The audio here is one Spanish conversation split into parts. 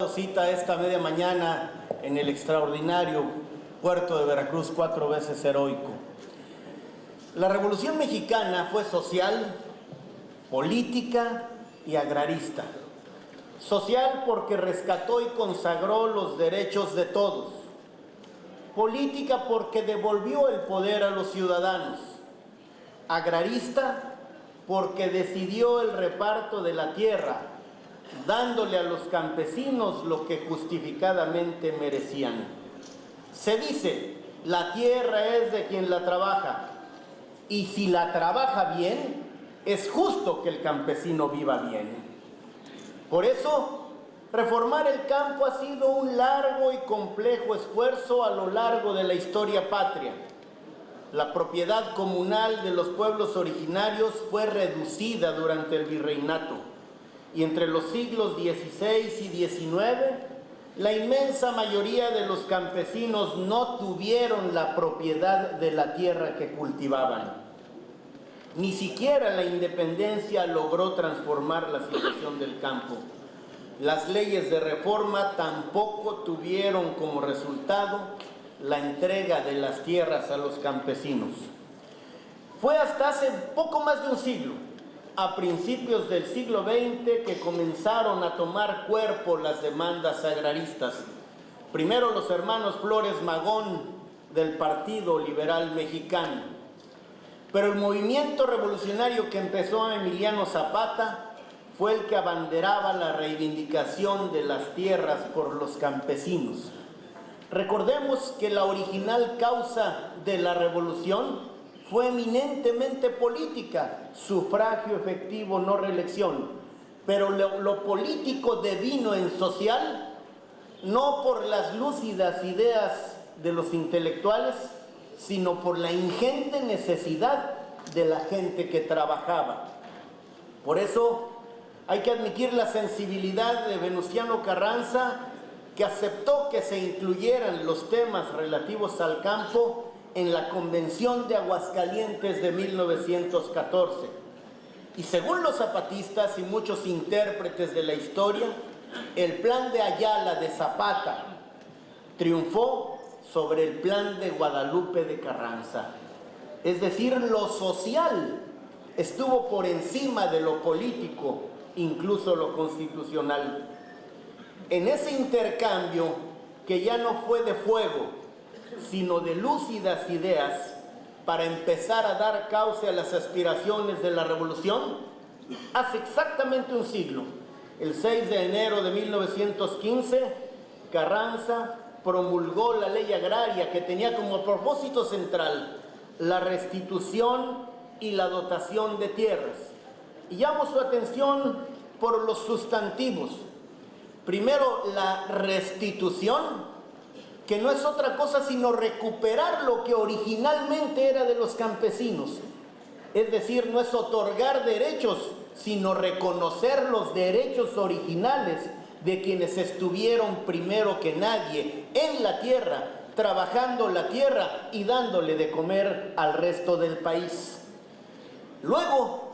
Cita esta media mañana en el extraordinario puerto de Veracruz, 4 veces heroico. La Revolución Mexicana fue social, política y agrarista. Social porque rescató y consagró los derechos de todos. Política porque devolvió el poder a los ciudadanos. Agrarista porque decidió el reparto de la tierra, dándole a los campesinos lo que justificadamente merecían. Se dice, la tierra es de quien la trabaja, y si la trabaja bien, es justo que el campesino viva bien. Por eso, reformar el campo ha sido un largo y complejo esfuerzo a lo largo de la historia patria. La propiedad comunal de los pueblos originarios fue reducida durante el virreinato, y entre los siglos XVI y XIX, la inmensa mayoría de los campesinos no tuvieron la propiedad de la tierra que cultivaban. Ni siquiera la independencia logró transformar la situación del campo. Las leyes de reforma tampoco tuvieron como resultado la entrega de las tierras a los campesinos. Fue hasta hace poco más de un siglo, a principios del siglo XX, que comenzaron a tomar cuerpo las demandas agraristas. Primero los hermanos Flores Magón del Partido Liberal Mexicano. Pero el movimiento revolucionario que empezó Emiliano Zapata fue el que abanderaba la reivindicación de las tierras por los campesinos. Recordemos que la original causa de la revolución fue eminentemente política, sufragio efectivo, no reelección. Pero lo político devino en social, no por las lúcidas ideas de los intelectuales, sino por la ingente necesidad de la gente que trabajaba. Por eso hay que admitir la sensibilidad de Venustiano Carranza, que aceptó que se incluyeran los temas relativos al campo en la Convención de Aguascalientes de 1914. Y según los zapatistas y muchos intérpretes de la historia, el plan de Ayala de Zapata triunfó sobre el plan de Guadalupe de Carranza. Es decir, lo social estuvo por encima de lo político, incluso lo constitucional. En ese intercambio, que ya no fue de fuego, sino de lúcidas ideas, para empezar a dar cauce a las aspiraciones de la revolución, hace exactamente un siglo, el 6 de enero de 1915, Carranza promulgó la ley agraria que tenía como propósito central la restitución y la dotación de tierras. Y llamo su atención por los sustantivos. Primero, la restitución, que no es otra cosa sino recuperar lo que originalmente era de los campesinos. Es decir, no es otorgar derechos, sino reconocer los derechos originales de quienes estuvieron primero que nadie en la tierra, trabajando la tierra y dándole de comer al resto del país. Luego,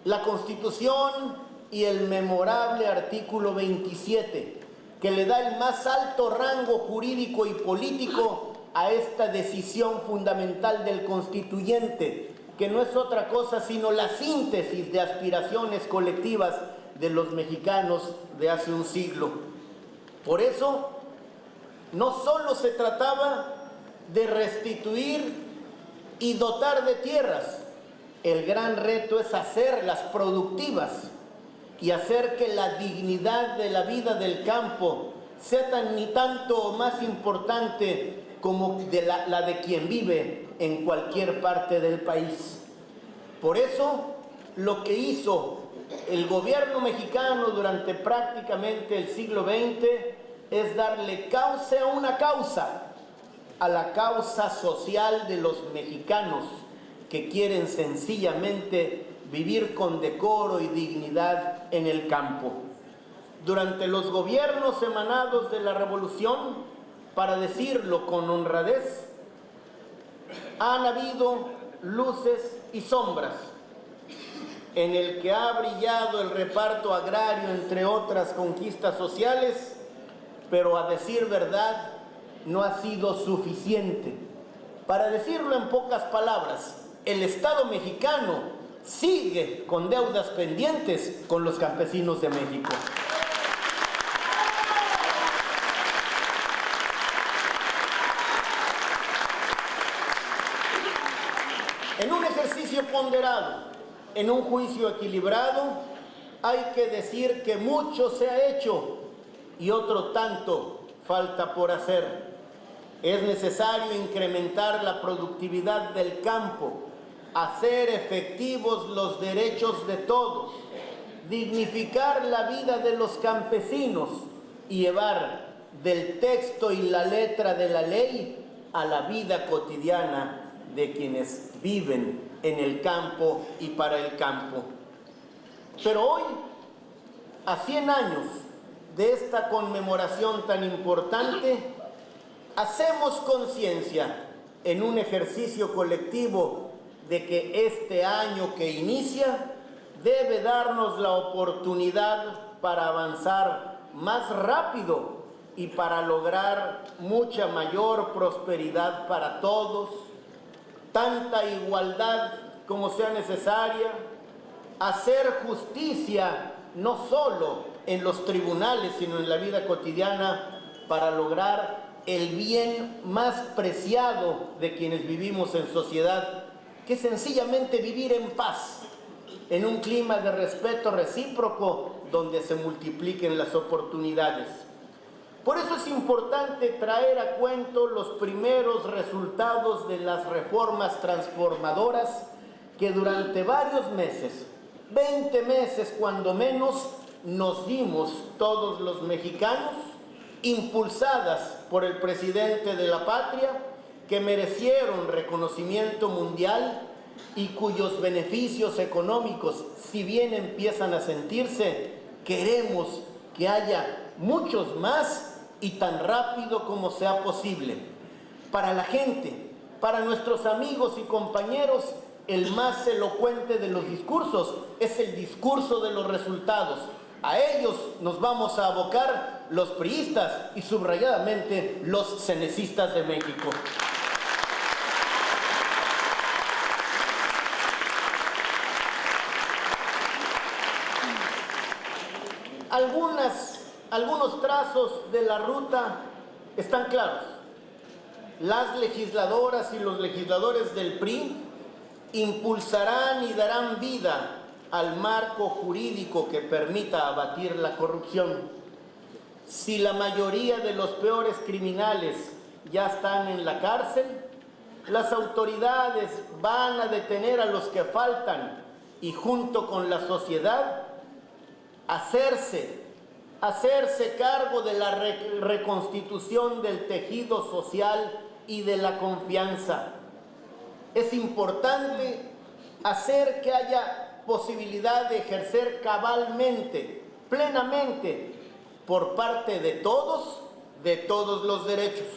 la Constitución y el memorable artículo 27, que le da el más alto rango jurídico y político a esta decisión fundamental del constituyente, que no es otra cosa sino la síntesis de aspiraciones colectivas de los mexicanos de hace un siglo. Por eso, no solo se trataba de restituir y dotar de tierras, el gran reto es hacerlas productivas y hacer que la dignidad de la vida del campo sea ni tanto o más importante como la de quien vive en cualquier parte del país. Por eso, lo que hizo el gobierno mexicano durante prácticamente el siglo XX es darle cauce a una causa, a la causa social de los mexicanos que quieren sencillamente vivir con decoro y dignidad en el campo. Durante los gobiernos emanados de la revolución, para decirlo con honradez, han habido luces y sombras, en el que ha brillado el reparto agrario, entre otras conquistas sociales, pero a decir verdad, no ha sido suficiente. Para decirlo en pocas palabras, el Estado mexicano sigue con deudas pendientes con los campesinos de México. En un ejercicio ponderado, en un juicio equilibrado, hay que decir que mucho se ha hecho y otro tanto falta por hacer. Es necesario incrementar la productividad del campo, hacer efectivos los derechos de todos, dignificar la vida de los campesinos y llevar del texto y la letra de la ley a la vida cotidiana de quienes viven en el campo y para el campo. Pero hoy, a 100 años de esta conmemoración tan importante, hacemos conciencia en un ejercicio colectivo de que este año que inicia debe darnos la oportunidad para avanzar más rápido y para lograr mucha mayor prosperidad para todos, tanta igualdad como sea necesaria, hacer justicia no solo en los tribunales, sino en la vida cotidiana, para lograr el bien más preciado de quienes vivimos en sociedad, que es sencillamente vivir en paz, en un clima de respeto recíproco donde se multipliquen las oportunidades. Por eso es importante traer a cuento los primeros resultados de las reformas transformadoras que durante varios meses, 20 meses cuando menos, nos dimos todos los mexicanos, impulsadas por el presidente de la patria, que merecieron reconocimiento mundial y cuyos beneficios económicos, si bien empiezan a sentirse, queremos que haya muchos más y tan rápido como sea posible. Para la gente, para nuestros amigos y compañeros, el más elocuente de los discursos es el discurso de los resultados. A ellos nos vamos a abocar los priistas y subrayadamente los cenecistas de México. Algunos trazos de la ruta están claros. Las legisladoras y los legisladores del PRI impulsarán y darán vida al marco jurídico que permita abatir la corrupción. Si la mayoría de los peores criminales ya están en la cárcel, las autoridades van a detener a los que faltan y junto con la sociedad hacerse cargo de la reconstitución del tejido social y de la confianza. Es importante hacer que haya posibilidad de ejercer cabalmente, plenamente, por parte de todos los derechos.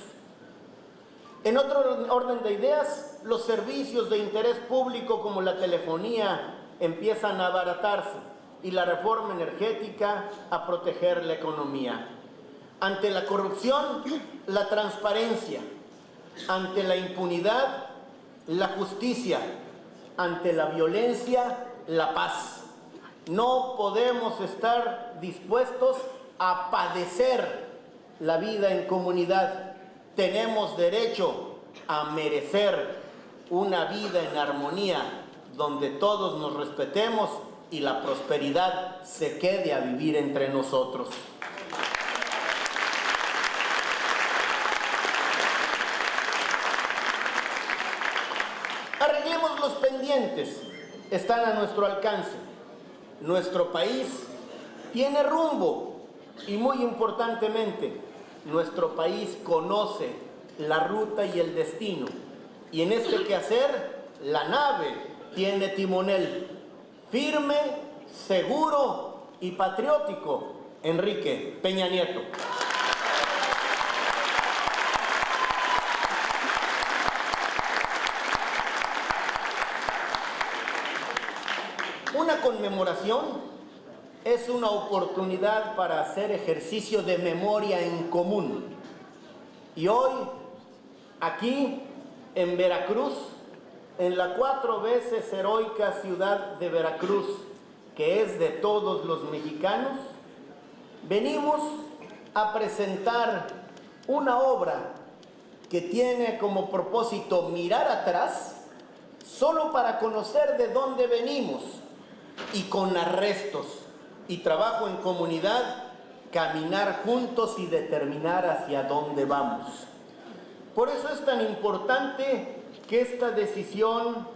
En otro orden de ideas, los servicios de interés público como la telefonía empiezan a abaratarse y la reforma energética a proteger la economía. Ante la corrupción, la transparencia. Ante la impunidad, la justicia. Ante la violencia, la paz. No podemos estar dispuestos a padecer la vida en comunidad. Tenemos derecho a merecer una vida en armonía donde todos nos respetemos y la prosperidad se quede a vivir entre nosotros. Arreglemos los pendientes, están a nuestro alcance. Nuestro país tiene rumbo y, muy importantemente, nuestro país conoce la ruta y el destino. Y en este quehacer, la nave tiene timonel. Firme, seguro y patriótico, Enrique Peña Nieto. Una conmemoración es una oportunidad para hacer ejercicio de memoria en común. Y hoy, aquí en Veracruz, en la 4 veces heroica ciudad de Veracruz, que es de todos los mexicanos, venimos a presentar una obra que tiene como propósito mirar atrás, solo para conocer de dónde venimos, y con arrestos y trabajo en comunidad, caminar juntos y determinar hacia dónde vamos. Por eso es tan importante que esta decisión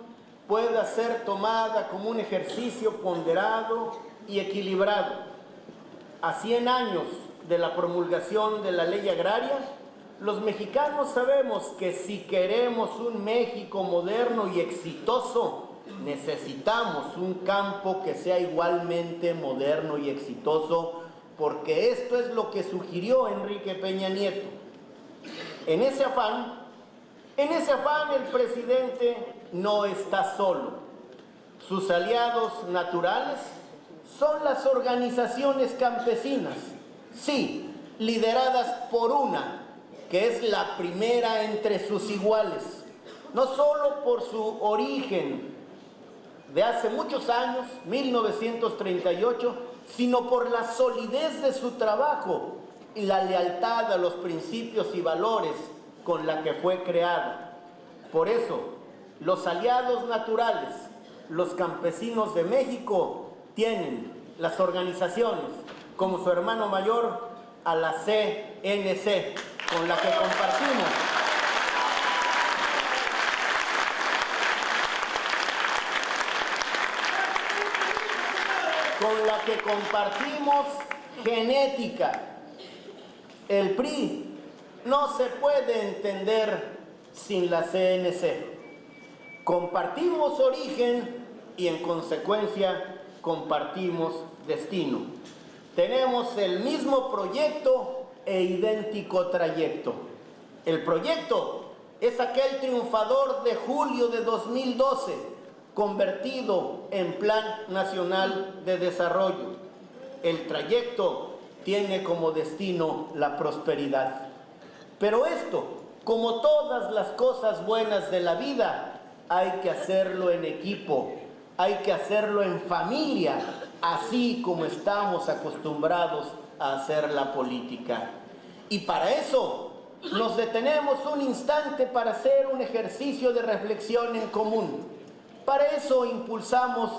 pueda ser tomada como un ejercicio ponderado y equilibrado. A 100 años de la promulgación de la ley agraria, los mexicanos sabemos que si queremos un México moderno y exitoso, necesitamos un campo que sea igualmente moderno y exitoso, porque esto es lo que sugirió Enrique Peña Nieto. En ese afán el presidente no está solo. Sus aliados naturales son las organizaciones campesinas, sí, lideradas por una, que es la primera entre sus iguales, no solo por su origen de hace muchos años, 1938, sino por la solidez de su trabajo y la lealtad a los principios y valores con la que fue creada. Por eso, los aliados naturales, los campesinos de México, tienen las organizaciones como su hermano mayor a la CNC, con la que compartimos genética. El PRI no se puede entender sin la CNC. Compartimos origen y en consecuencia compartimos destino. Tenemos el mismo proyecto e idéntico trayecto. El proyecto es aquel triunfador de julio de 2012, convertido en Plan Nacional de Desarrollo. El trayecto tiene como destino la prosperidad. Pero esto, como todas las cosas buenas de la vida, hay que hacerlo en equipo, hay que hacerlo en familia, así como estamos acostumbrados a hacer la política. Y para eso nos detenemos un instante para hacer un ejercicio de reflexión en común. Para eso impulsamos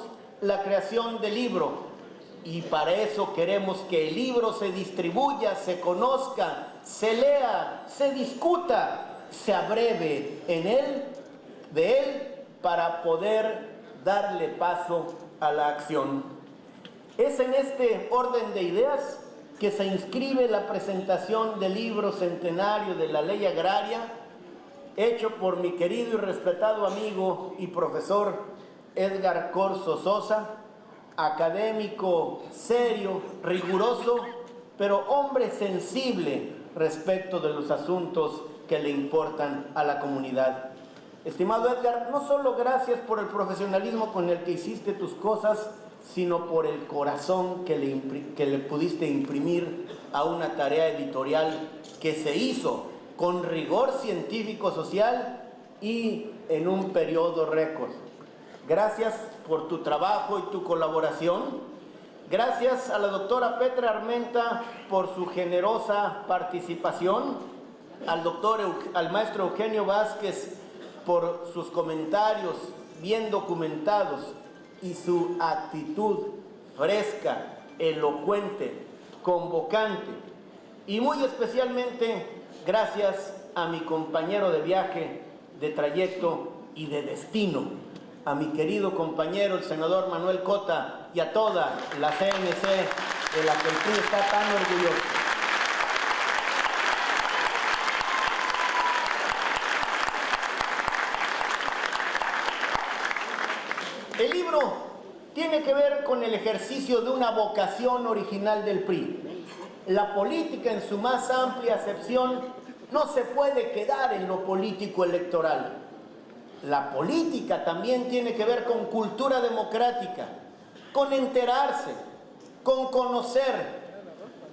la creación del libro y para eso queremos que el libro se distribuya, se conozca, se lea, se discuta, se abreve de él para poder darle paso a la acción. Es en este orden de ideas que se inscribe la presentación del libro centenario de la Ley Agraria, hecho por mi querido y respetado amigo y profesor Edgar Corzo Sosa, académico serio, riguroso, pero hombre sensible respecto de los asuntos que le importan a la comunidad. Estimado Edgar, no solo gracias por el profesionalismo con el que hiciste tus cosas, sino por el corazón que le pudiste imprimir a una tarea editorial que se hizo con rigor científico-social y en un periodo récord. Gracias por tu trabajo y tu colaboración. Gracias a la doctora Petra Armenta por su generosa participación, al maestro Eugenio Vázquez por sus comentarios bien documentados y su actitud fresca, elocuente, convocante. Y muy especialmente gracias a mi compañero de viaje, de trayecto y de destino, a mi querido compañero el senador Manuel Cota y a toda la CNC de la que el PRI está tan orgulloso. El libro tiene que ver con el ejercicio de una vocación original del PRI. La política en su más amplia acepción no se puede quedar en lo político electoral. La política también tiene que ver con cultura democrática, con enterarse, con conocer,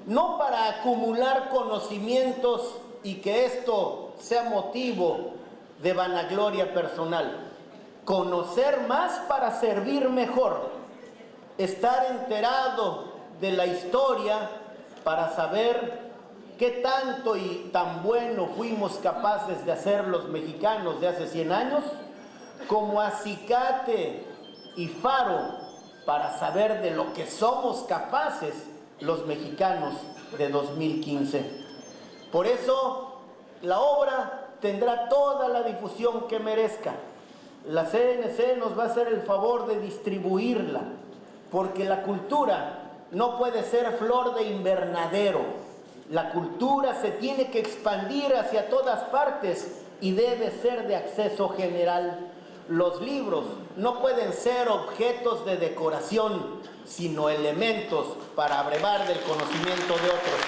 no para acumular conocimientos y que esto sea motivo de vanagloria personal. Conocer más para servir mejor. Estar enterado de la historia para saber qué tanto y tan bueno fuimos capaces de hacer los mexicanos de hace 100 años, como acicate y faro para saber de lo que somos capaces los mexicanos de 2015. Por eso, la obra tendrá toda la difusión que merezca. La CNC nos va a hacer el favor de distribuirla, porque la cultura no puede ser flor de invernadero. La cultura se tiene que expandir hacia todas partes y debe ser de acceso general. Los libros no pueden ser objetos de decoración, sino elementos para abrevar del conocimiento de otros.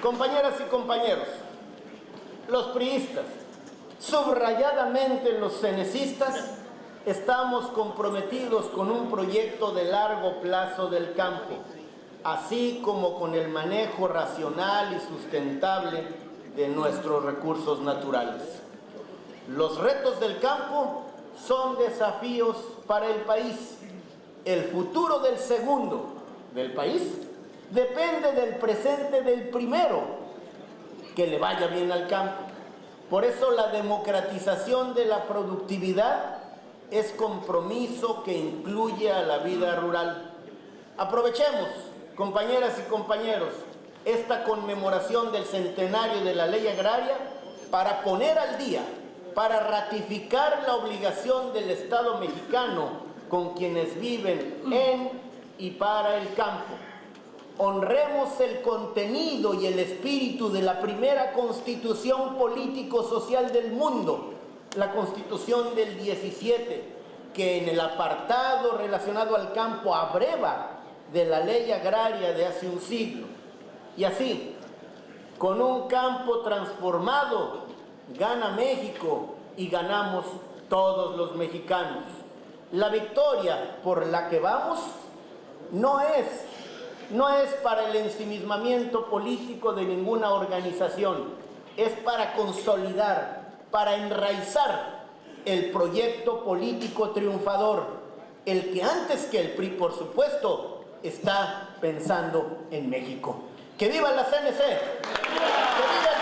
Compañeras y compañeros, los priistas, subrayadamente los cenecistas, estamos comprometidos con un proyecto de largo plazo del campo, así como con el manejo racional y sustentable de nuestros recursos naturales. Los retos del campo son desafíos para el país. El futuro del segundo, del país, depende del presente del primero, que le vaya bien al campo. Por eso la democratización de la productividad es compromiso que incluye a la vida rural. Aprovechemos, compañeras y compañeros, esta conmemoración del centenario de la ley agraria para poner al día, para ratificar la obligación del Estado mexicano con quienes viven en y para el campo. Honremos el contenido y el espíritu de la primera constitución político-social del mundo, la Constitución del 17, que en el apartado relacionado al campo abreva de la ley agraria de hace un siglo. Y así, con un campo transformado, gana México y ganamos todos los mexicanos. La victoria por la que vamos no es para el ensimismamiento político de ninguna organización, es para consolidar, para enraizar el proyecto político triunfador, el que antes que el PRI, por supuesto, está pensando en México. ¡Que viva la CNC! ¡Que viva